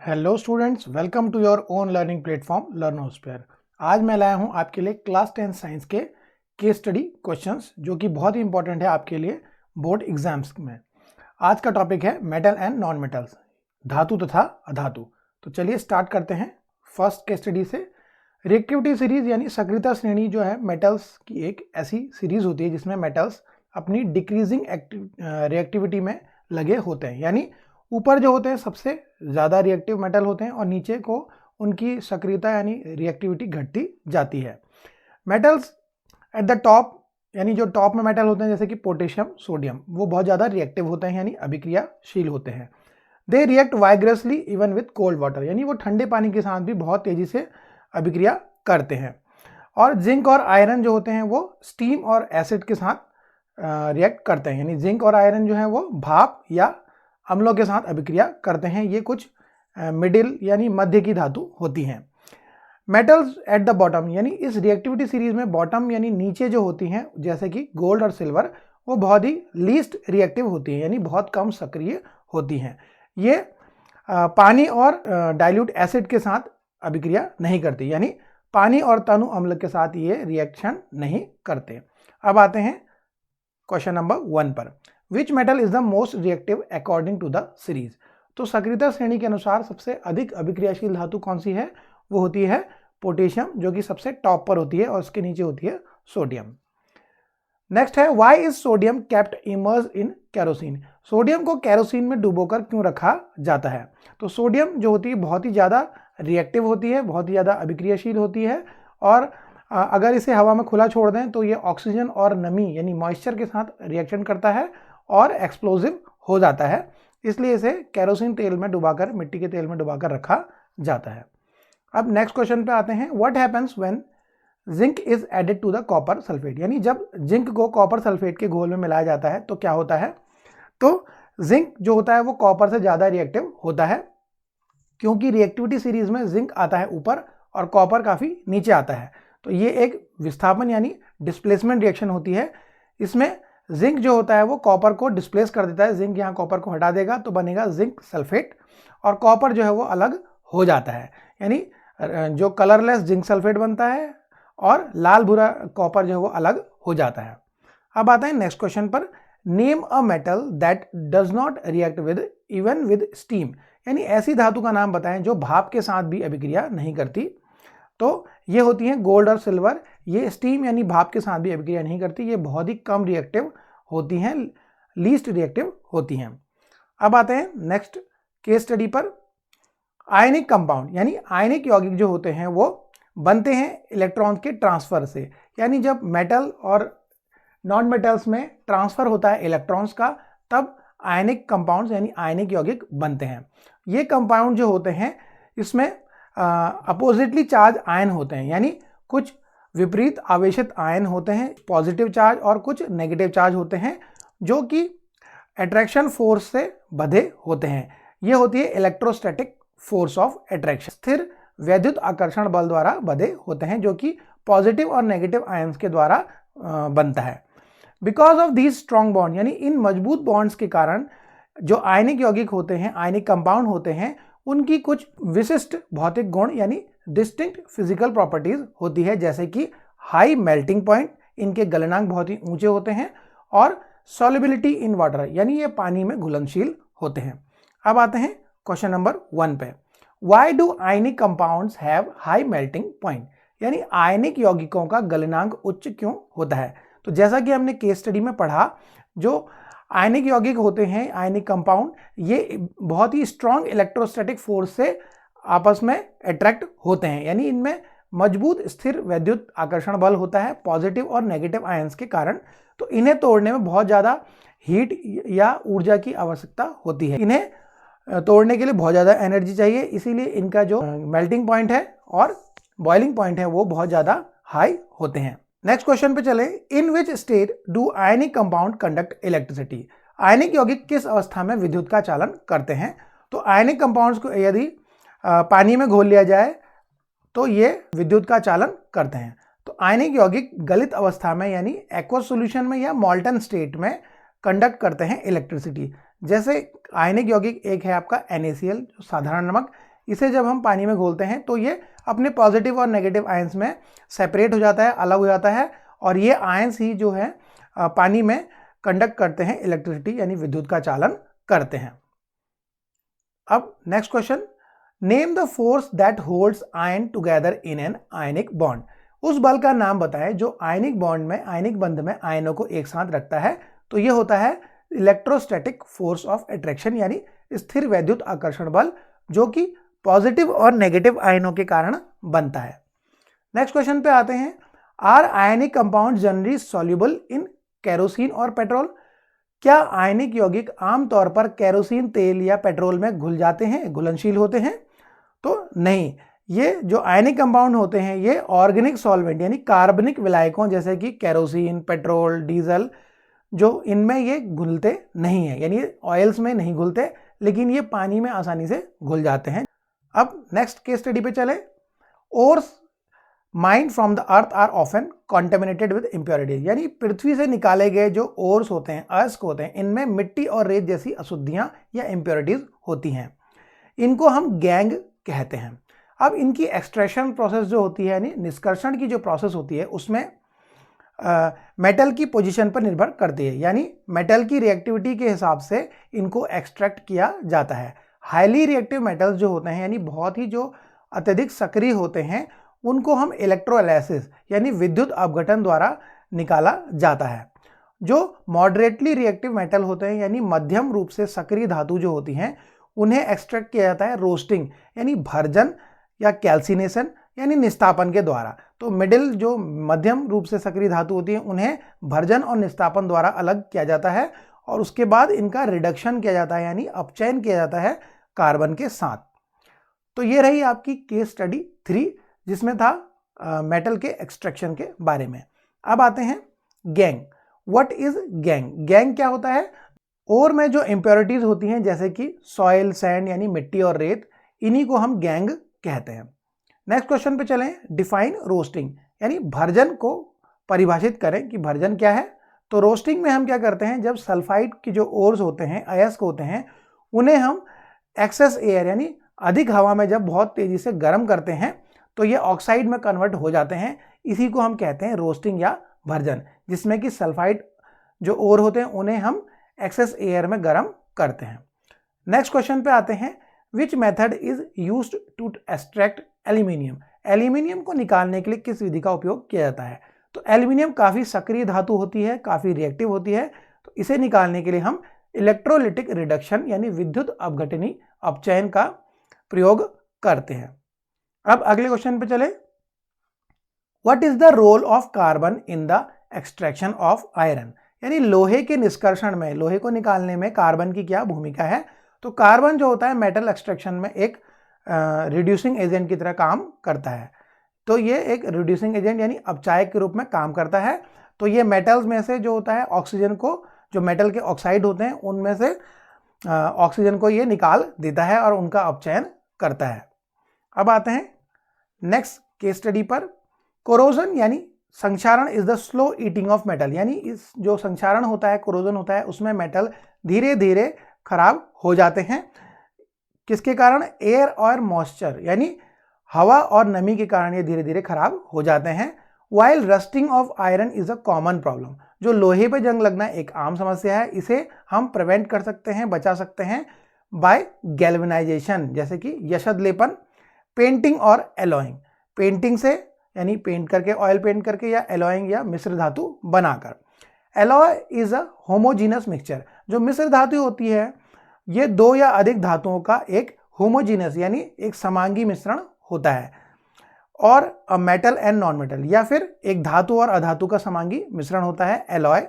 Hello students, welcome to your own learning platform Learnosphere. आज मैं लाया हूं आपके लिए क्लास 10 साइंस के केस स्टडी क्वेश्चंस जो कि बहुत ही इंपॉर्टेंट है आपके लिए बोर्ड एग्जाम्स में। आज का टॉपिक है मेटल एंड नॉन मेटल्स, धातु तथा अधातु। तो चलिए स्टार्ट करते हैं फर्स्ट केस स्टडी से। रिएक्टिविटी सीरीज यानी सक्रियता श्रेणी जो है मेटल्स की एक ऐसी सीरीज होती है जिसमें मेटल्स अपनी डिक्रीजिंग रिएक्टिविटी में लगे होते हैं, यानी ऊपर जो होते हैं सबसे ज़्यादा रिएक्टिव मेटल होते हैं और नीचे को उनकी सक्रियता यानी रिएक्टिविटी घटती जाती है। मेटल्स एट द टॉप यानी जो टॉप में मेटल होते हैं जैसे कि पोटेशियम, सोडियम, वो बहुत ज़्यादा रिएक्टिव होते हैं यानी अभिक्रियाशील होते हैं। They react vigorously even with cold water, यानी वो ठंडे पानी के साथ भी बहुत तेज़ी से अभिक्रिया करते हैं। और जिंक और आयरन जो होते हैं वो स्टीम और एसिड के साथ रिएक्ट करते हैं, यानी जिंक और आयरन जो है वो भाप या अम्लों के साथ अभिक्रिया करते हैं। ये कुछ मिडिल यानी मध्य की धातु होती हैं। मेटल्स एट द बॉटम, यानी इस रिएक्टिविटी सीरीज में बॉटम यानी नीचे जो होती हैं जैसे कि गोल्ड और सिल्वर, वो बहुत ही लीस्ट रिएक्टिव होती हैं, यानी बहुत कम सक्रिय होती हैं। ये पानी और डाइल्यूट एसिड के साथ अभिक्रिया नहीं करती, यानी पानी और तनु अम्ल के साथ ये रिएक्शन नहीं करते। अब आते हैं क्वेश्चन नंबर 1 पर। Which metal is the most reactive according to the series. तो सक्रियता श्रेणी के अनुसार सबसे अधिक अभिक्रियाशील धातु कौन सी है? वो होती है पोटेशियम, जो कि सबसे टॉप पर होती है, और उसके नीचे होती है सोडियम। नेक्स्ट है why is sodium kept immersed in kerosene. Sodium को केरोसिन में डुबोकर क्यों रखा जाता है? तो सोडियम जो होती है बहुत ही ज़्यादा रिएक्टिव होती है, बहुत ही ज़्यादा अभिक्रियाशील होती है, और अगर इसे हवा में खुला छोड़ दें तो ये ऑक्सीजन और नमी यानी मॉइस्चर के साथ रिएक्शन करता है और एक्सप्लोजिव हो जाता है, इसलिए इसे केरोसिन तेल में डुबाकर, मिट्टी के तेल में डुबाकर रखा जाता है। अब नेक्स्ट क्वेश्चन पे आते हैं। What happens when zinc is added to the copper sulphate, यानी जब जिंक को कॉपर सल्फेट के घोल में मिलाया जाता है तो क्या होता है? तो जिंक जो होता है वो कॉपर से ज़्यादा रिएक्टिव होता है, क्योंकि रिएक्टिविटी सीरीज में जिंक आता है ऊपर और कॉपर काफ़ी नीचे आता है। तो ये एक विस्थापन यानी डिस्प्लेसमेंट रिएक्शन होती है। इसमें जिंक जो होता है वो कॉपर को डिस्प्लेस कर देता है, जिंक यहाँ कॉपर को हटा देगा तो बनेगा जिंक सल्फेट, और कॉपर जो है वो अलग हो जाता है, यानी जो कलरलेस जिंक सल्फेट बनता है और लाल भूरा कॉपर जो है वो अलग हो जाता है। अब आता है नेक्स्ट क्वेश्चन पर। Name a metal that does not react with even with steam, यानी ऐसी धातु का नाम बताएं जो भाप के साथ भी अभिक्रिया नहीं करती। तो ये होती हैं गोल्ड और सिल्वर। ये स्टीम यानी भाप के साथ भी अभिक्रिया नहीं करती, ये बहुत ही कम रिएक्टिव होती हैं, लीस्ट रिएक्टिव होती हैं। अब आते हैं नेक्स्ट केस स्टडी पर। आयनिक कंपाउंड यानी आयनिक यौगिक जो होते हैं वो बनते हैं इलेक्ट्रॉन के ट्रांसफर से, यानी जब मेटल और नॉन मेटल्स में ट्रांसफर होता है इलेक्ट्रॉन्स का, तब आयनिक कंपाउंड्स यानी आयनिक यौगिक बनते हैं। ये कंपाउंड जो होते हैं इसमें अपोजिटली चार्ज आयन होते हैं, यानी कुछ विपरीत आवेशित आयन होते हैं, पॉजिटिव चार्ज, और कुछ नेगेटिव चार्ज होते हैं जो कि अट्रैक्शन फोर्स से बंधे होते हैं। ये होती है इलेक्ट्रोस्टैटिक फोर्स ऑफ अट्रैक्शन। स्थिर वैद्युत आकर्षण बल द्वारा बंधे होते हैं, जो कि पॉजिटिव और नेगेटिव आयन्स के द्वारा बनता है। Because of these strong bond, यानी इन मजबूत बॉन्ड्स के कारण जो आयनिक यौगिक होते हैं, आयनिक कंपाउंड होते हैं, उनकी कुछ विशिष्ट भौतिक गुण यानी डिस्टिंक्ट फिजिकल प्रॉपर्टीज होती है, जैसे कि हाई मेल्टिंग पॉइंट, इनके गलनांक बहुत ही ऊंचे होते हैं, और सॉल्युबिलिटी इन वाटर, यानी ये पानी में घुलनशील होते हैं। अब आते हैं क्वेश्चन नंबर 1 पे। Why do ionic compounds have high melting point, यानी आयनिक यौगिकों का गलनांक उच्च क्यों होता है? तो जैसा कि हमने केस स्टडी में पढ़ा, जो आयनिक यौगिक होते हैं, आयनिक कंपाउंड, ये बहुत ही स्ट्रॉन्ग इलेक्ट्रोस्टैटिक फोर्स से आपस में अट्रैक्ट होते हैं, यानी इनमें मजबूत स्थिर वैद्युत आकर्षण बल होता है पॉजिटिव और नेगेटिव आयंस के कारण। तो इन्हें तोड़ने में बहुत ज़्यादा हीट या ऊर्जा की आवश्यकता होती है, इन्हें तोड़ने के लिए बहुत ज़्यादा एनर्जी चाहिए, इसीलिए इनका जो मेल्टिंग पॉइंट है और बॉइलिंग पॉइंट है वो बहुत ज़्यादा हाई होते हैं। नेक्स्ट क्वेश्चन पे चले। In which state do ionic compound conduct electricity, ionic यौगिक किस अवस्था में विद्युत का चालन करते हैं? तो आयनिक कंपाउंड्स को यदि पानी में घोल लिया जाए तो ये विद्युत का चालन करते हैं। तो आयनिक यौगिक गलित अवस्था में यानी एक्वस सॉल्यूशन में या मॉल्टन स्टेट में कंडक्ट करते हैं इलेक्ट्रिसिटी। जैसे आयनिक यौगिक एक है आपका NaCl जो साधारण नमक, इसे जब हम पानी में घोलते हैं तो ये अपने पॉजिटिव और नेगेटिव आयंस में सेपरेट हो जाता है, अलग हो जाता है, और ये आयंस ही जो है पानी में कंडक्ट करते हैं, इलेक्ट्रिसिटी यानी विद्युत का चालन करते हैं। अब next question, name the force that holds ion together in an ionic bond. उस बल का नाम बताएं जो आयनिक बॉन्ड में, आयनिक बंध में आयनों को एक साथ रखता है। तो ये होता है इलेक्ट्रोस्टैटिक फोर्स ऑफ अट्रैक्शन यानी स्थिर वैद्युत आकर्षण बल, जो कि पॉजिटिव और नेगेटिव आयनों के कारण बनता है। नेक्स्ट क्वेश्चन पे आते हैं, are ionic compound generally soluble in kerosene और पेट्रोल। क्या आयनिक यौगिक आमतौर पर केरोसिन तेल या पेट्रोल में घुल जाते हैं, घुलनशील होते हैं? तो नहीं, ये जो आयनिक कंपाउंड होते हैं ये ऑर्गेनिक सॉल्वेंट यानी कार्बनिक विलायकों जैसे कि केरोसिन, पेट्रोल, डीजल, जो इनमें ये घुलते नहीं है, यानी ऑयल्स में नहीं घुलते, लेकिन ये पानी में आसानी से घुल जाते हैं। अब नेक्स्ट केस स्टडी पे चले। Ores mined from the earth are often contaminated with impurities, यानी पृथ्वी से निकाले गए जो ओर्स होते हैं, अयस्क होते हैं, इनमें मिट्टी और रेत जैसी अशुद्धियां या इम्प्योरिटीज होती हैं। इनको हम गैंग कहते हैं। अब इनकी एक्सट्रैक्शन प्रोसेस जो होती है, यानी निष्कर्षण की जो प्रोसेस होती है, उसमें मेटल की पोजीशन पर निर्भर करती है, यानी मेटल की रिएक्टिविटी के हिसाब से इनको एक्सट्रैक्ट किया जाता है। हाईली रिएक्टिव मेटल्स जो होते हैं, यानी बहुत ही जो अत्यधिक सक्रिय होते हैं, उनको हम इलेक्ट्रोलाइसिस यानी विद्युत अपघटन द्वारा निकाला जाता है। जो मॉडरेटली रिएक्टिव मेटल होते हैं, यानी मध्यम रूप से सक्रिय धातु जो होती हैं, उन्हें एक्सट्रैक्ट किया जाता है रोस्टिंग यानी भर्जन या कैल्सिनेशन यानी निस्तापन के द्वारा। तो मिडिल जो मध्यम रूप से सक्रिय धातु होती है, उन्हें भर्जन और निस्तापन द्वारा अलग किया जाता है, और उसके बाद इनका रिडक्शन किया जाता है यानी अपचयन किया जाता है कार्बन के साथ। तो ये रही आपकी केस स्टडी 3, जिसमें था मेटल के एक्सट्रैक्शन के बारे में। अब आते हैं gang. What is gang? Gang क्या होता है? और में जो इम्प्योरिटीज होती हैं जैसे कि सॉइल, सैंड यानी मिट्टी और रेत, इन्हीं को हम गैंग कहते हैं। नेक्स्ट क्वेश्चन पे चलें। डिफाइन रोस्टिंग, यानी भर्जन को परिभाषित करें कि भर्जन क्या है। तो रोस्टिंग में हम क्या करते हैं, जब सल्फाइड की जो ओर्स होते हैं, अयस्क होते हैं, उन्हें हम एक्सेस एयर यानी अधिक हवा में जब बहुत तेजी से गर्म करते हैं तो ये ऑक्साइड में कन्वर्ट हो जाते हैं। इसी को हम कहते हैं रोस्टिंग या भर्जन, जिसमें कि सल्फाइड जो ओर होते हैं उन्हें हम एक्सेस एयर में गर्म करते हैं। नेक्स्ट क्वेश्चन पे आते हैं। Which method is used to extract aluminium? Aluminium को निकालने के लिए किस विधि का उपयोग किया जाता है? तो एल्यूमिनियम काफ़ी सक्रिय धातु होती है, काफ़ी रिएक्टिव होती है, तो इसे निकालने के लिए हम इलेक्ट्रोलिटिक रिडक्शन यानी विद्युत अपघटनी अपचयन का प्रयोग करते हैं। अब अगले क्वेश्चन पे चले। What is the role of carbon in the extraction of iron? यानी लोहे के निष्कर्षण में, लोहे को निकालने में कार्बन की क्या भूमिका है? तो कार्बन जो होता है मेटल एक्सट्रैक्शन में एक रिड्यूसिंग एजेंट की तरह काम करता है। तो ये एक रिड्यूसिंग एजेंट यानी अपचायक के रूप में काम करता है। तो ये मेटल्स में से जो होता है ऑक्सीजन को, जो मेटल के ऑक्साइड होते हैं उनमें से ऑक्सीजन को ये निकाल देता है और उनका अपचयन करता है। अब आते हैं नेक्स्ट केस स्टडी पर। कोरोजन यानी संक्षारण is the slow eating of metal, यानी इस जो संक्षारण होता है, कोरोजन होता है, उसमें मेटल धीरे धीरे खराब हो जाते हैं। किसके कारण? एयर और मॉइस्चर यानी हवा और नमी के कारण ये धीरे धीरे खराब हो जाते हैं। While rusting of iron is a common problem, जो लोहे पे जंग लगना एक आम समस्या है, इसे हम प्रिवेंट कर सकते हैं, बचा सकते हैं बाय गैल्वेनाइजेशन, जैसे कि यशद लेपन, पेंटिंग और एलॉइंग। पेंटिंग से यानी पेंट करके, ऑयल पेंट करके, या एलॉइंग या मिश्र धातु बनाकर। Alloy is a homogeneous mixture, जो मिश्र धातु होती है ये दो या अधिक धातुओं का एक होमोजीनस यानी एक समांगी मिश्रण होता है, और a metal and non metal, या फिर एक धातु और अधातु का समांगी मिश्रण होता है alloy,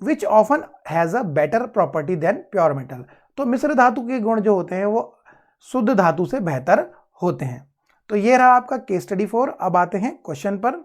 which often has a better property than pure metal. तो मिश्र धातु के गुण जो होते हैं वो शुद्ध धातु से बेहतर होते हैं। तो ये रहा आपका केस स्टडी 4। अब आते हैं क्वेश्चन पर।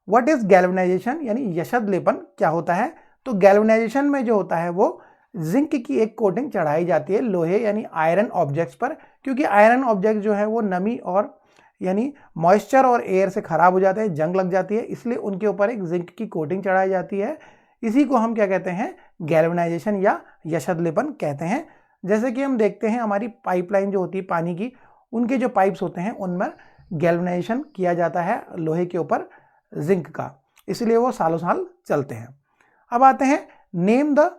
व्हाट इज गैल्वेनाइजेशन यानी यशद लेपन क्या होता है? तो गैल्वेनाइजेशन में जो होता है वो जिंक की एक कोटिंग चढ़ाई जाती है लोहे यानी आयरन ऑब्जेक्ट्स पर, क्योंकि आयरन ऑब्जेक्ट जो है वो नमी और यानी मॉइस्चर और एयर से खराब हो जाते हैं, जंग लग जाती है, इसलिए उनके ऊपर एक जिंक की कोटिंग चढ़ाई जाती है। इसी को हम क्या कहते हैं? गैल्वेनाइजेशन या यशद लेपन कहते हैं, जैसे कि हम देखते हैं हमारी पाइपलाइन जो होती है पानी की, उनके जो पाइप्स होते हैं उनमें गैल्वेनाइजेशन किया जाता है लोहे के ऊपर जिंक का, इसलिए वो सालों साल चलते हैं। अब आते हैं name the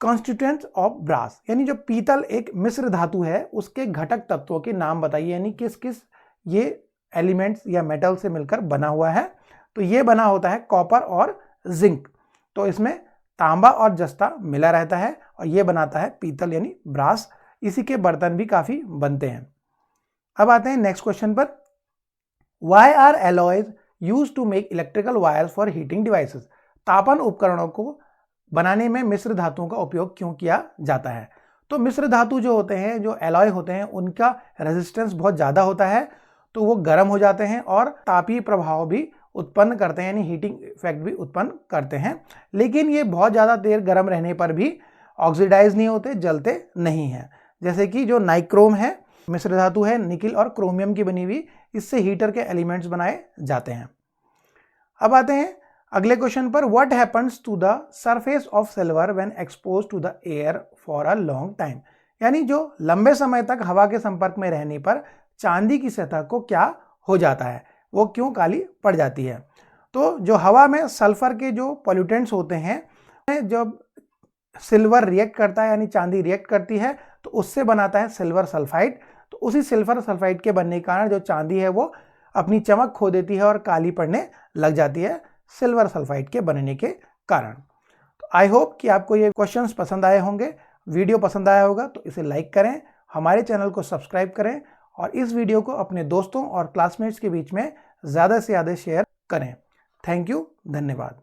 constituents of brass, यानी जो पीतल एक मिश्र धातु है उसके घटक तत्वों के नाम बताइए, यानी किस किस ये एलिमेंट्स या मेटल से मिलकर बना हुआ है। तो ये बना होता है कॉपर और जिंक, तो इसमें तांबा और जस्ता मिला रहता है और ये बनाता है पीतल यानी ब्रास। इसी के बर्तन भी काफी बनते हैं। अब आते हैं नेक्स्ट क्वेश्चन पर, why are alloys use to make electrical wires for heating devices, तापन उपकरणों को बनाने में मिश्र धातुओं का उपयोग क्यों किया जाता है। तो मिश्र धातु जो होते हैं, जो एलॉय होते हैं, उनका रेजिस्टेंस बहुत ज़्यादा होता है, तो वो गर्म हो जाते हैं और तापीय प्रभाव भी उत्पन्न करते हैं, यानी हीटिंग इफेक्ट भी उत्पन्न करते हैं। लेकिन ये बहुत ज़्यादा देर गर्म रहने पर भी ऑक्सीडाइज नहीं होते, जलते नहीं हैं। जैसे कि जो नाइक्रोम है, मिश्र धातु है निकिल और क्रोमियम की बनी हुई, इससे हीटर के एलिमेंट्स बनाए जाते हैं। अब आते हैं अगले क्वेश्चन पर, what happens to the surface of silver when expose to the air for a long time, यानी जो लंबे समय तक हवा के संपर्क में रहने पर चांदी की सतह को क्या हो जाता है, वो क्यों काली पड़ जाती है। तो जो हवा में सल्फर के जो पॉल्यूटेंट्स होते हैं, जब सिल्वर रिएक्ट करता है यानी चांदी रिएक्ट करती है तो उससे बनाता है सिल्वर सल्फाइड। तो उसी सिल्वर सल्फाइड के बनने के कारण जो चांदी है वो अपनी चमक खो देती है और काली पड़ने लग जाती है सिल्वर सल्फाइड के बनने के कारण। तो आई होप कि आपको ये क्वेश्चंस पसंद आए होंगे। वीडियो पसंद आया होगा तो इसे लाइक करें, हमारे चैनल को सब्सक्राइब करें और इस वीडियो को अपने दोस्तों और क्लासमेट्स के बीच में ज़्यादा से ज़्यादा शेयर करें। थैंक यू, धन्यवाद।